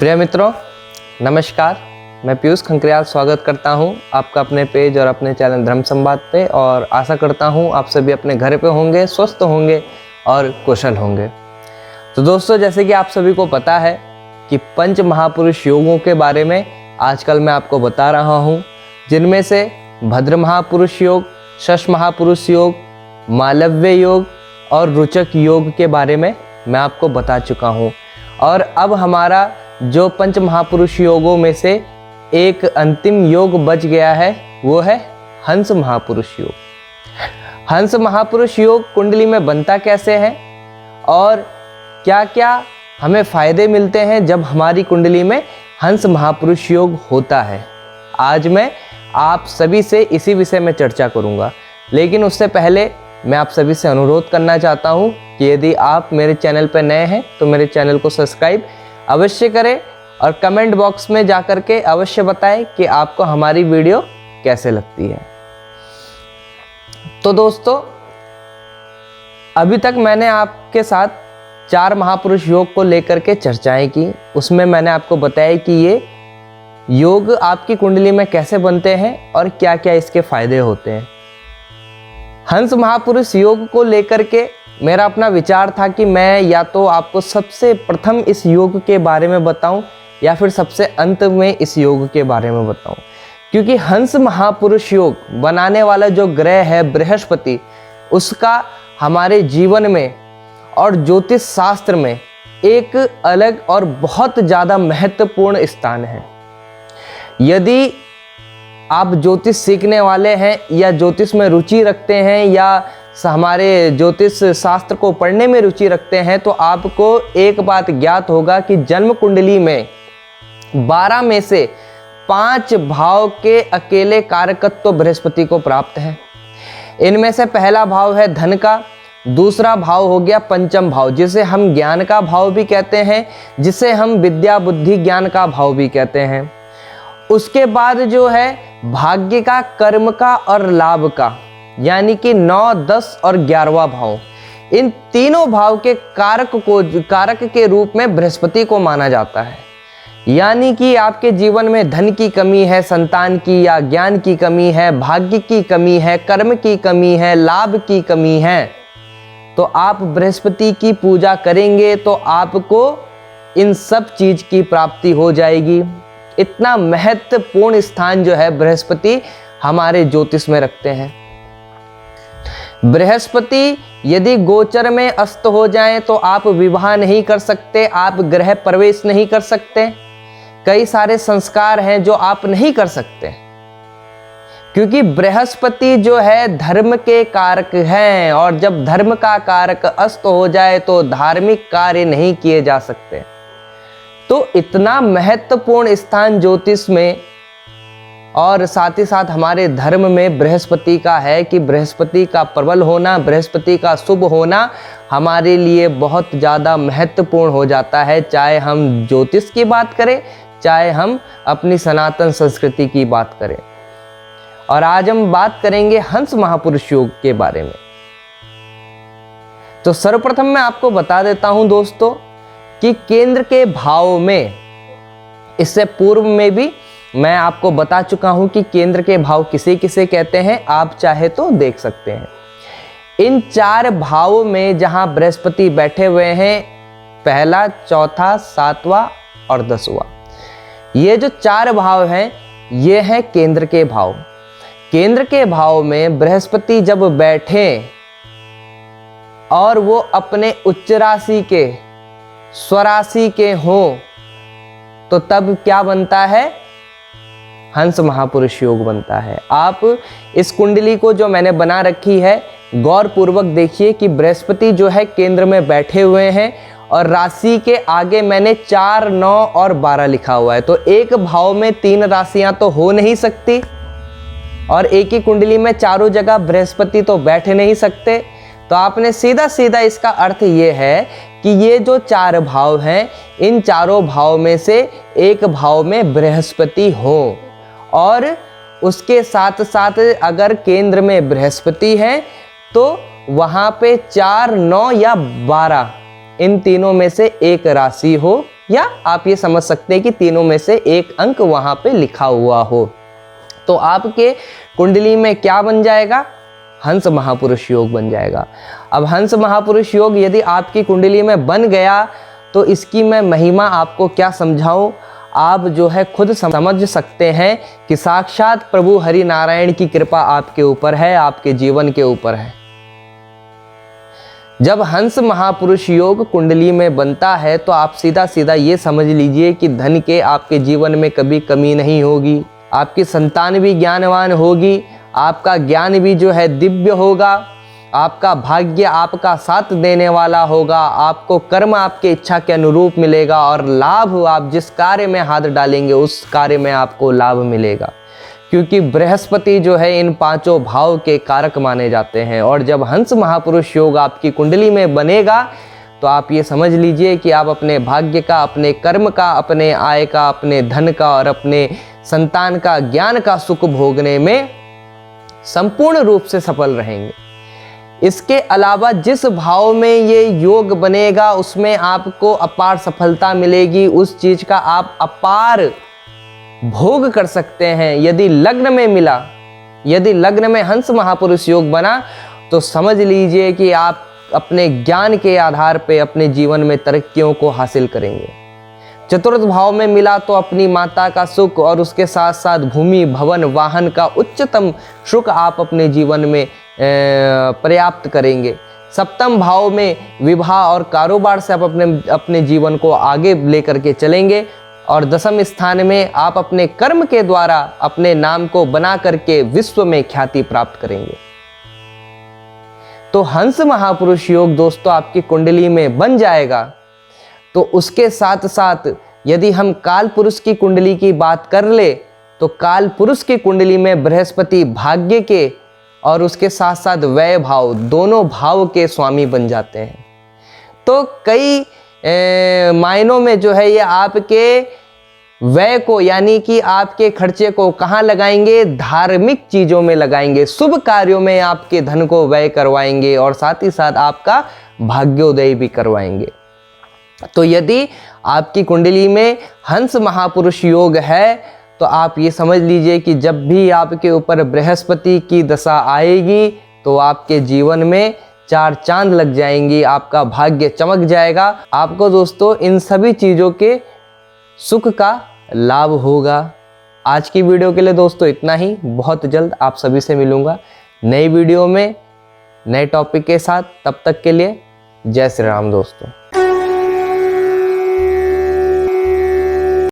प्रिय मित्रों, नमस्कार। मैं पीयूष खंकरियाल स्वागत करता हूं आपका अपने पेज और अपने चैनल धर्म संवाद पे, और आशा करता हूं आप सभी अपने घर पे होंगे, स्वस्थ होंगे और कुशल होंगे। तो दोस्तों, जैसे कि आप सभी को पता है कि पंच महापुरुष योगों के बारे में आजकल मैं आपको बता रहा हूं, जिनमें से भद्र महापुरुष योग, शश महापुरुष योग, मालव्य योग और रुचक योग के बारे में मैं आपको बता चुका हूं। और अब हमारा जो पंच महापुरुष योगों में से एक अंतिम योग बच गया है, वो है हंस महापुरुष योग। हंस महापुरुष योग कुंडली में बनता कैसे है और क्या क्या हमें फायदे मिलते हैं जब हमारी कुंडली में हंस महापुरुष योग होता है, आज मैं आप सभी से इसी विषय में चर्चा करूंगा। लेकिन उससे पहले मैं आप सभी से अनुरोध करना चाहता हूं कि यदि आप मेरे चैनल पर नए हैं तो मेरे चैनल को सब्सक्राइब अवश्य करें और कमेंट बॉक्स में जाकर के अवश्य बताएं कि आपको हमारी वीडियो कैसे लगती है। तो दोस्तों, अभी तक मैंने आपके साथ 4 महापुरुष योग को लेकर के चर्चाएं की। उसमें मैंने आपको बताया कि ये योग आपकी कुंडली में कैसे बनते हैं और क्या क्या इसके फायदे होते हैं। हंस महापुरुष योग को लेकर के मेरा अपना विचार था कि मैं या तो आपको सबसे प्रथम इस योग के बारे में बताऊं या फिर सबसे अंत में इस योग के बारे में बताऊं, क्योंकि हंस महापुरुष योग बनाने वाला जो ग्रह है बृहस्पति, उसका हमारे जीवन में और ज्योतिष शास्त्र में एक अलग और बहुत ज़्यादा महत्वपूर्ण स्थान है। यदि आप ज्योतिष सीखने वाले हैं या ज्योतिष में रुचि रखते हैं या हमारे ज्योतिष शास्त्र को पढ़ने में रुचि रखते हैं, तो आपको एक बात ज्ञात होगा कि जन्म कुंडली में 12 में से 5 भाव के अकेले कारकत्व बृहस्पति को प्राप्त है। इनमें से पहला भाव है धन का, दूसरा भाव हो गया पंचम भाव, जिसे हम ज्ञान का भाव भी कहते हैं, जिसे हम विद्या बुद्धि ज्ञान का भाव भी कहते हैं। उसके बाद जो है भाग्य का, कर्म का और लाभ का, यानी कि 9, 10 और 11वां भाव, इन तीनों भाव के कारक के रूप में बृहस्पति को माना जाता है। यानी कि आपके जीवन में धन की कमी है, संतान की या ज्ञान की कमी है, भाग्य की कमी है, कर्म की कमी है, लाभ की कमी है, तो आप बृहस्पति की पूजा करेंगे तो आपको इन सब चीज की प्राप्ति हो जाएगी। इतना महत्वपूर्ण स्थान जो है बृहस्पति हमारे ज्योतिष में रखते हैं। बृहस्पति यदि गोचर में अस्त हो जाए तो आप विवाह नहीं कर सकते, आप गृह प्रवेश नहीं कर सकते, कई सारे संस्कार हैं जो आप नहीं कर सकते, क्योंकि बृहस्पति जो है धर्म के कारक हैं, और जब धर्म का कारक अस्त हो जाए तो धार्मिक कार्य नहीं किए जा सकते। तो इतना महत्वपूर्ण स्थान ज्योतिष में और साथ ही साथ हमारे धर्म में बृहस्पति का है कि बृहस्पति का प्रबल होना, बृहस्पति का शुभ होना हमारे लिए बहुत ज़्यादा महत्वपूर्ण हो जाता है, चाहे हम ज्योतिष की बात करें, चाहे हम अपनी सनातन संस्कृति की बात करें। और आज हम बात करेंगे हंस महापुरुष योग के बारे में। तो सर्वप्रथम मैं आपको बता देता हूं दोस्तों कि केंद्र के भाव में, इससे पूर्व में भी मैं आपको बता चुका हूं कि केंद्र के भाव किसे किसे कहते हैं, आप चाहे तो देख सकते हैं। इन 4 भावों में जहां बृहस्पति बैठे हुए हैं, पहला, चौथा, 7वां और 10वां, ये जो 4 भाव हैं ये हैं केंद्र के भाव। केंद्र के भाव में बृहस्पति जब बैठे और वो अपने उच्च राशि के, स्वराशि के हों, तो तब क्या बनता है? हंस महापुरुष योग बनता है। आप इस कुंडली को जो मैंने बना रखी है गौर पूर्वक देखिए कि बृहस्पति जो है केंद्र में बैठे हुए हैं और राशि के आगे मैंने 4, 9 और 12 लिखा हुआ है। तो एक भाव में 3 राशियां तो हो नहीं सकती, और एक ही कुंडली में चारों जगह बृहस्पति तो बैठ नहीं सकते। तो आपने सीधा सीधा इसका अर्थ ये है कि ये जो 4 भाव हैं, इन चारों भाव में से एक भाव में बृहस्पति हो, और उसके साथ साथ अगर केंद्र में बृहस्पति है तो वहाँ पे 4, 9 या 12 इन तीनों में से एक राशि हो या आप ये समझ सकते हैं कि तीनों में से एक अंक वहां पे लिखा हुआ हो। तो आपके कुंडली में क्या बन जाएगा? हंस महापुरुष योग बन जाएगा। अब हंस महापुरुष योग यदि आपकी कुंडली में बन गया तो इसकी मैं महिमा आपको क्या समझाऊं, आप जो है खुद समझ सकते हैं कि साक्षात प्रभु हरि नारायण की कृपा आपके ऊपर है, आपके जीवन के ऊपर है। जब हंस महापुरुष योग कुंडली में बनता है तो आप सीधा सीधा ये समझ लीजिए कि धन के आपके जीवन में कभी कमी नहीं होगी, आपकी संतान भी ज्ञानवान होगी, आपका ज्ञान भी जो है दिव्य होगा, आपका भाग्य आपका साथ देने वाला होगा, आपको कर्म आपके इच्छा के अनुरूप मिलेगा और लाभ आप जिस कार्य में हाथ डालेंगे उस कार्य में आपको लाभ मिलेगा, क्योंकि बृहस्पति जो है इन पांचों भाव के कारक माने जाते हैं। और जब हंस महापुरुष योग आपकी कुंडली में बनेगा तो आप ये समझ लीजिए कि आप अपने भाग्य का, अपने कर्म का, अपने आय का, अपने धन का और अपने संतान का, ज्ञान का सुख भोगने में संपूर्ण रूप से सफल रहेंगे। इसके अलावा जिस भाव में ये योग बनेगा उसमें आपको अपार सफलता मिलेगी, उस चीज का आप अपार भोग कर सकते हैं। यदि लग्न में मिला, यदि लग्न में हंस महापुरुष योग बना तो समझ लीजिए कि आप अपने ज्ञान के आधार पे अपने जीवन में तरक्कियों को हासिल करेंगे। चतुर्थ भाव में मिला तो अपनी माता का सुख और उसके साथ साथ भूमि, भवन, वाहन का उच्चतम सुख आप अपने जीवन में पर्याप्त करेंगे। सप्तम भाव में विवाह और कारोबार से आप अपने जीवन को आगे लेकर के चलेंगे। और दसम स्थान में आप अपने कर्म के द्वारा अपने नाम को बना करके विश्व में ख्याति प्राप्त करेंगे। तो हंस महापुरुष योग दोस्तों आपकी कुंडली में बन जाएगा तो उसके साथ साथ यदि हम काल पुरुष की कुंडली की बात कर ले तो काल पुरुष की कुंडली में बृहस्पति भाग्य के और उसके साथ साथ व्यय भाव, दोनों भाव के स्वामी बन जाते हैं। तो कई मायनों में जो है ये आपके व्यय को, यानी कि आपके खर्चे को कहाँ लगाएंगे? धार्मिक चीजों में लगाएंगे, शुभ कार्यों में आपके धन को व्यय करवाएंगे और साथ ही साथ आपका भाग्योदय भी करवाएंगे। तो यदि आपकी कुंडली में हंस महापुरुष योग है तो आप ये समझ लीजिए कि जब भी आपके ऊपर बृहस्पति की दशा आएगी तो आपके जीवन में चार चांद लग जाएंगी, आपका भाग्य चमक जाएगा। आपको दोस्तों इन सभी चीज़ों के सुख का लाभ होगा। आज की वीडियो के लिए दोस्तों इतना ही। बहुत जल्द आप सभी से मिलूंगा नई वीडियो में नए टॉपिक के साथ। तब तक के लिए जय श्री राम दोस्तों।